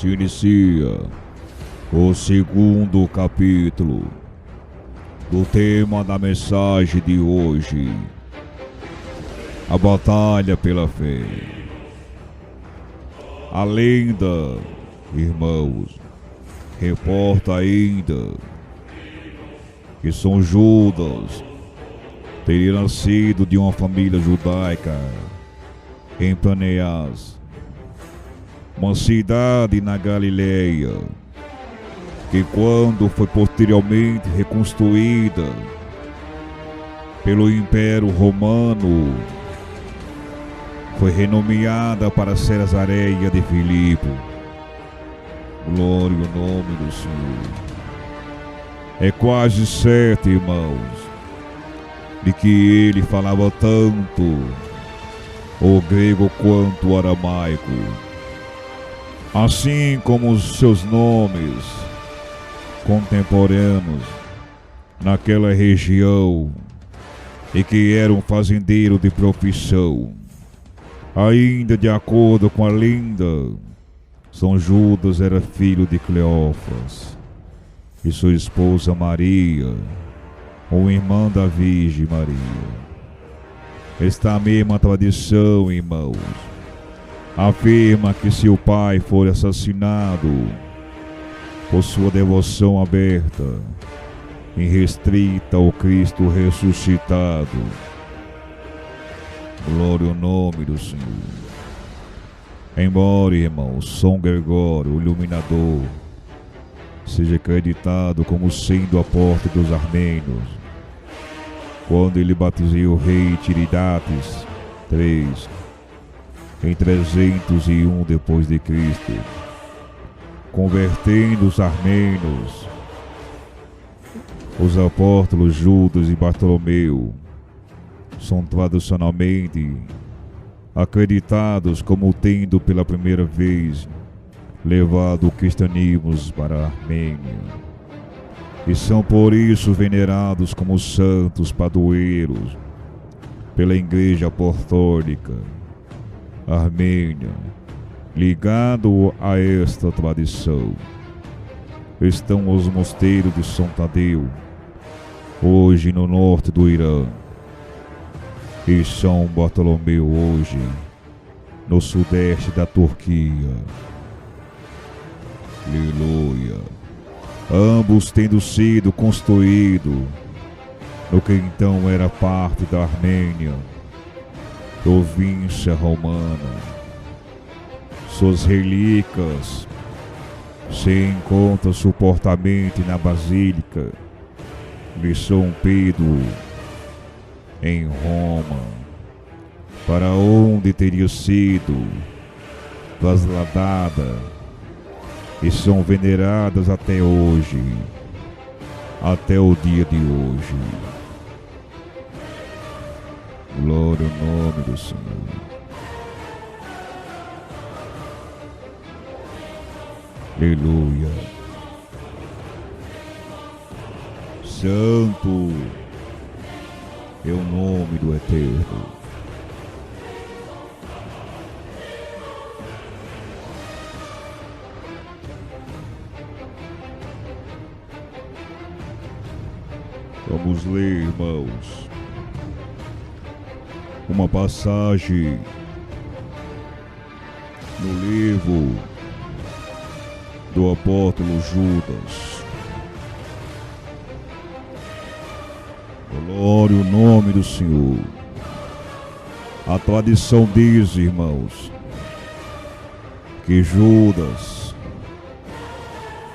se inicia o segundo capítulo do tema da mensagem de hoje: a batalha pela fé. A lenda, irmãos, reporta ainda que São Judas teria nascido de uma família judaica em Paneás, uma cidade na Galileia, que quando foi posteriormente reconstruída pelo Império Romano, foi renomeada para Cesareia de Filipe. Glória ao nome do Senhor. É quase certo, irmãos, de que ele falava tanto o grego quanto o aramaico, assim como os seus nomes contemporâneos naquela região, e que era um fazendeiro de profissão. Ainda de acordo com a lenda, São Judas era filho de Cleófas e sua esposa Maria, ou irmã da Virgem Maria. Esta mesma tradição, irmãos, afirma que se o pai for assassinado por sua devoção aberta e restrita ao Cristo ressuscitado, glória ao nome do Senhor. Embora, irmãos, São Gregório, o Iluminador, seja acreditado como sendo a porta dos armênios, quando ele batizou o rei Tiridates III, em 301 depois de Cristo, convertendo os armênios, os apóstolos Judas e Bartolomeu são tradicionalmente acreditados como tendo pela primeira vez levado o cristianismo para a Armênia, e são por isso venerados como santos padroeiros pela Igreja Apostólica Armênia. Ligado a esta tradição estão os mosteiros de São Tadeu, hoje no norte do Irã, e São Bartolomeu, hoje no sudeste da Turquia. Aleluia. Ambos tendo sido construídos no que então era parte da Armênia, província romana. Suas relíquias se encontram supostamente na Basílica de São Pedro, em Roma, para onde teria sido trasladada, e são veneradas até hoje, até o dia de hoje. Glória ao nome do Senhor. Aleluia. Santo é o nome do Eterno. Vamos ler, irmãos, uma passagem no livro do apóstolo Judas. Glória ao nome do Senhor. A tradição diz, irmãos, que Judas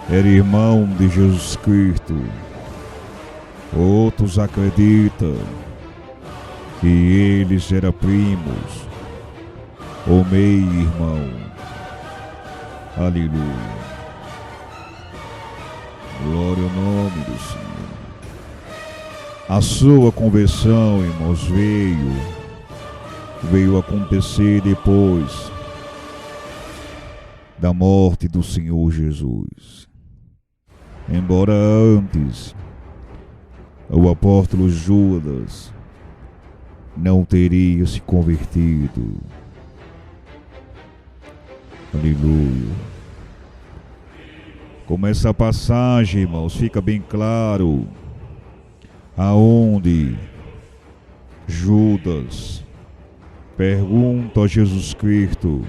era irmão de Jesus Cristo. Outros acreditam que eles eram primos ou meio-irmão. Aleluia. Glória ao nome do Senhor. A sua conversão, irmãos, veio acontecer depois da morte do Senhor Jesus. Embora antes o apóstolo Judas não teria se convertido. Aleluia. Como essa passagem, irmãos, fica bem claro aonde Judas pergunta a Jesus Cristo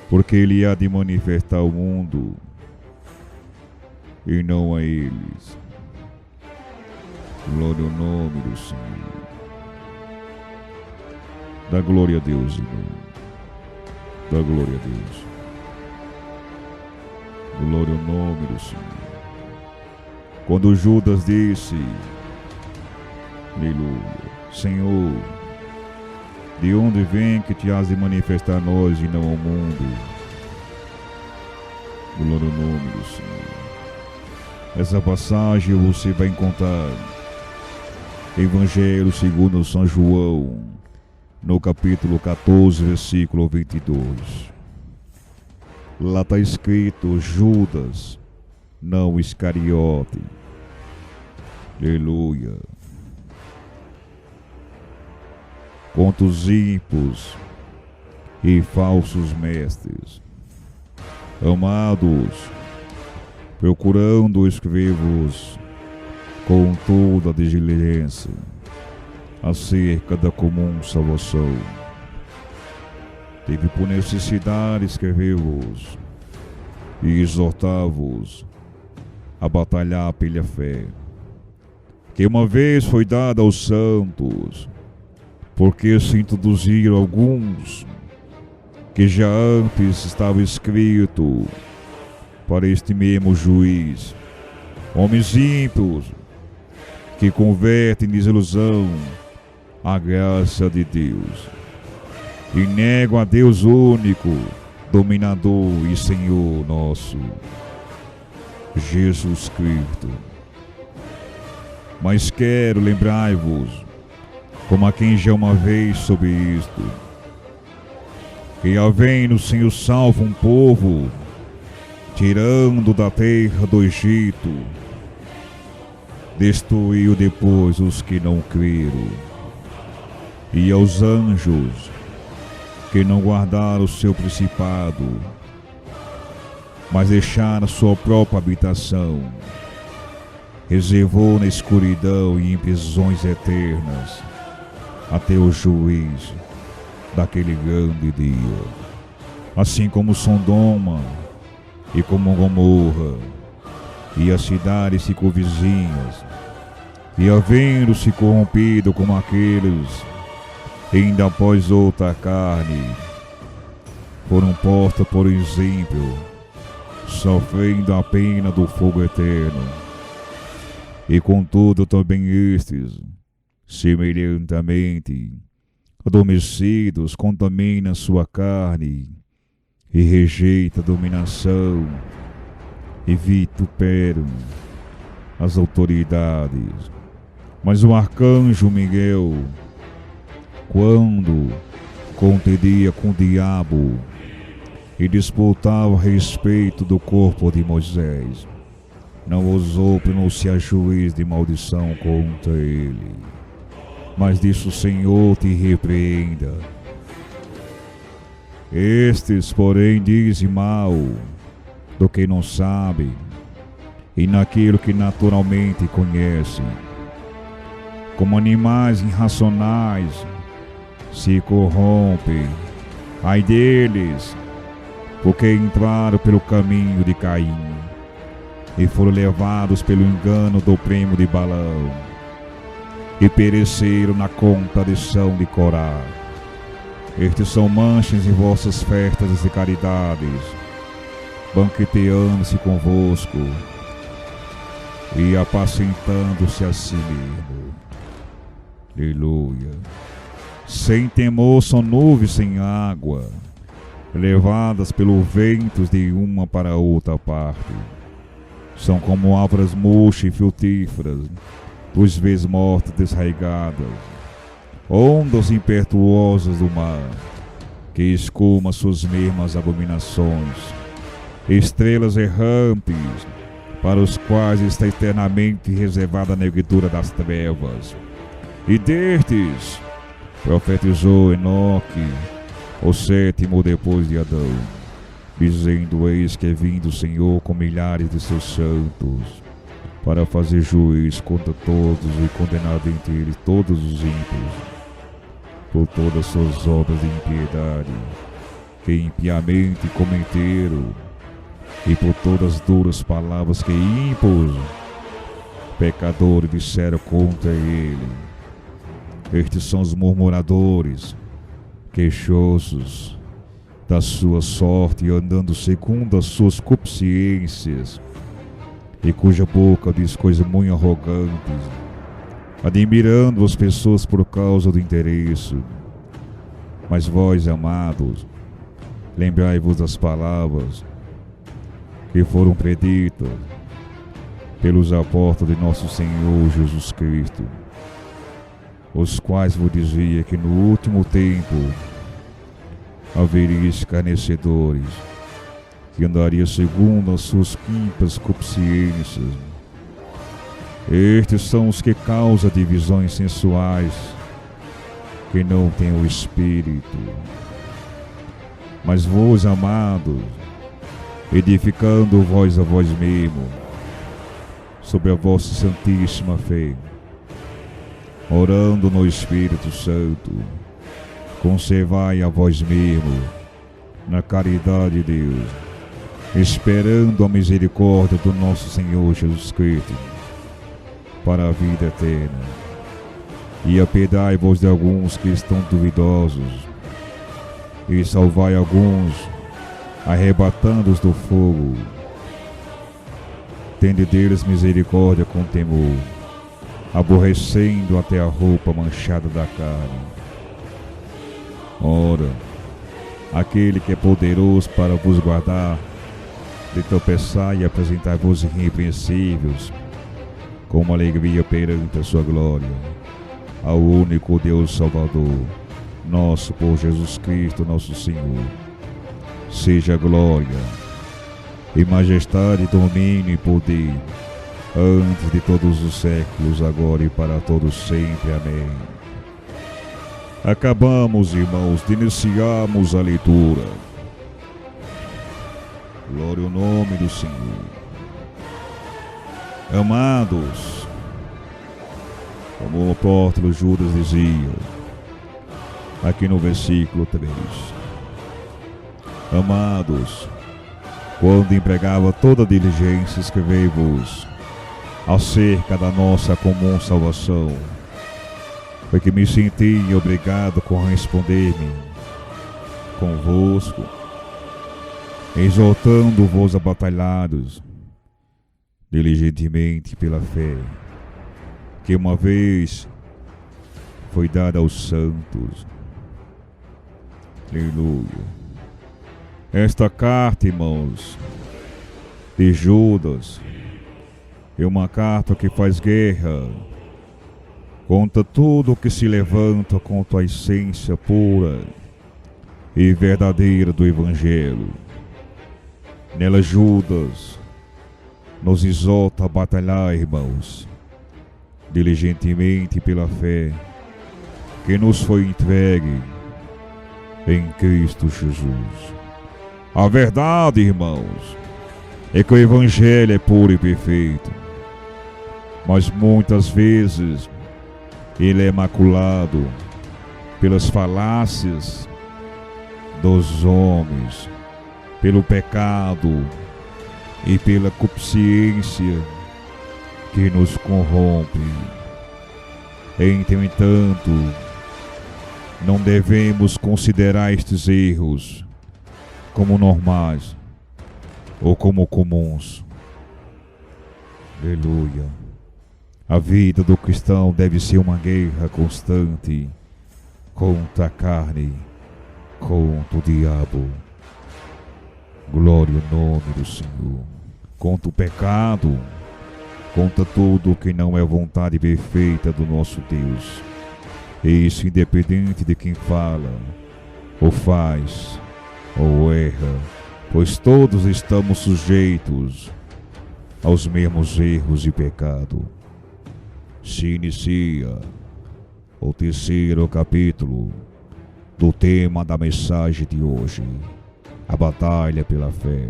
porque ele há de manifestar ao mundo e não a eles. Glória ao nome do Senhor. Dá glória a Deus, irmão. Dá glória a Deus. Glória ao nome do Senhor. Quando Judas disse, aleluia, Senhor, de onde vem que te has de manifestar a nós e não ao mundo? Glória ao nome do Senhor. Essa passagem você vai encontrar Evangelho segundo São João, no capítulo 14, versículo 22. Lá está escrito Judas, não Iscariote. Aleluia. Contra os ímpios e falsos mestres, amados, procurando escrever-vos com toda a diligência acerca da comum salvação. Teve por necessidade escrever-vos e exortar-vos a batalhar pela fé, que uma vez foi dada aos santos, porque se introduziram alguns que já antes estava escrito para este mesmo juiz, homens ímpios que convertem em desilusão a graça de Deus e negam a Deus único, dominador e Senhor nosso, Jesus Cristo. Mas quero lembrar-vos, como a quem já uma vez soube isto, que havendo o Senhor salvo um povo, tirando da terra do Egito, destruiu depois os que não creram, e aos anjos que não guardaram o seu principado, mas deixaram a sua própria habitação, reservou na escuridão e em prisões eternas, até o juízo daquele grande dia. Assim como Sodoma e como Gomorra e as cidades circunvizinhas, e havendo se corrompido como aqueles, ainda após outra carne, foram postas por exemplo, sofrendo a pena do fogo eterno. E contudo também estes, semelhantemente, adormecidos, contaminam sua carne e rejeitam a dominação e vituperam as autoridades. Mas o arcanjo Miguel, quando contendia com o diabo e disputava a respeito do corpo de Moisés, não ousou pronunciar juízo de maldição contra ele, mas disse: o Senhor te repreenda. Estes, porém, dizem mal do que não sabem, e naquilo que naturalmente conhecem. Como animais irracionais se corrompem, ai deles, porque entraram pelo caminho de Caim e foram levados pelo engano do primo de Balaão, e pereceram na contradição de Corá. Estes são manchas em vossas festas de caridades, banqueteando-se convosco e apacentando-se a si mesmo. Aleluia. Sem temor são nuvens sem água, levadas pelo vento de uma para outra parte. São como árvores murchas e frutíferas, dos vez mortas desraigadas, ondas impetuosas do mar, que escuma suas mesmas abominações, estrelas errantes, para os quais está eternamente reservada a negritude das trevas. E destes profetizou Enoque, o sétimo depois de Adão. dizendo: eis que é vindo o Senhor com milhares de seus santos, para fazer juízo contra todos e condenar dentre eles todos os ímpios, por todas as suas obras de impiedade, que impiamente cometeram, e por todas as duras palavras que ímpios pecadores disseram contra ele. Estes são os murmuradores, queixosos da sua sorte, andando segundo as suas consciências, e cuja boca diz coisas muito arrogantes, admirando as pessoas por causa do interesse. Mas vós, amados, lembrai-vos das palavras que foram preditas pelos apóstolos de nosso Senhor Jesus Cristo, os quais vos dizia que no último tempo haveria escarnecedores, que andariam segundo as suas ímpias consciências. Estes são os que causam divisões sensuais, que não têm o Espírito. Mas vós, amados, edificando vós a vós mesmos, sobre a vossa santíssima fé, orando no Espírito Santo, conservai a vós mesmos na caridade de Deus, esperando a misericórdia do nosso Senhor Jesus Cristo para a vida eterna. E apiedai-vos de alguns que estão duvidosos, e salvai alguns, arrebatando-os do fogo. Tende deles misericórdia com temor, aborrecendo até a roupa manchada da carne. Ora, aquele que é poderoso para vos guardar de tropeçar e apresentar-vos irrepreensíveis, com uma alegria perante a sua glória, ao único Deus Salvador, nosso por Jesus Cristo, nosso Senhor, seja glória e majestade, domínio e poder, antes de todos os séculos, agora e para todos sempre. Amém. Acabamos, irmãos, de iniciarmos a leitura. Glória ao nome do Senhor. Amados, como o apóstolo Judas dizia, aqui no versículo 3, amados, quando empregava toda diligência, escrevei-vos acerca da nossa comum salvação, porque me senti obrigado a corresponder-me convosco, exortando-vos a batalhados diligentemente pela fé, que uma vez foi dada aos santos. Aleluia. Esta carta, irmãos, de Judas, é uma carta que faz guerra contra tudo que se levanta contra a essência pura e verdadeira do Evangelho. Nela, Judas nos exorta a batalhar, irmãos, diligentemente pela fé que nos foi entregue em Cristo Jesus. A verdade, irmãos, é que o Evangelho é puro e perfeito, mas muitas vezes ele é maculado pelas falácias dos homens, pelo pecado e pela consciência que nos corrompe. Entretanto, não devemos considerar estes erros como normais ou como comuns. Aleluia. A vida do cristão deve ser uma guerra constante contra a carne, contra o diabo. Glória ao nome do Senhor. Contra o pecado, contra tudo que não é vontade perfeita do nosso Deus. E isso independente de quem fala, ou faz, ou erra, pois todos estamos sujeitos aos mesmos erros e pecado. Se inicia o terceiro capítulo do tema da mensagem de hoje. a batalha pela fé.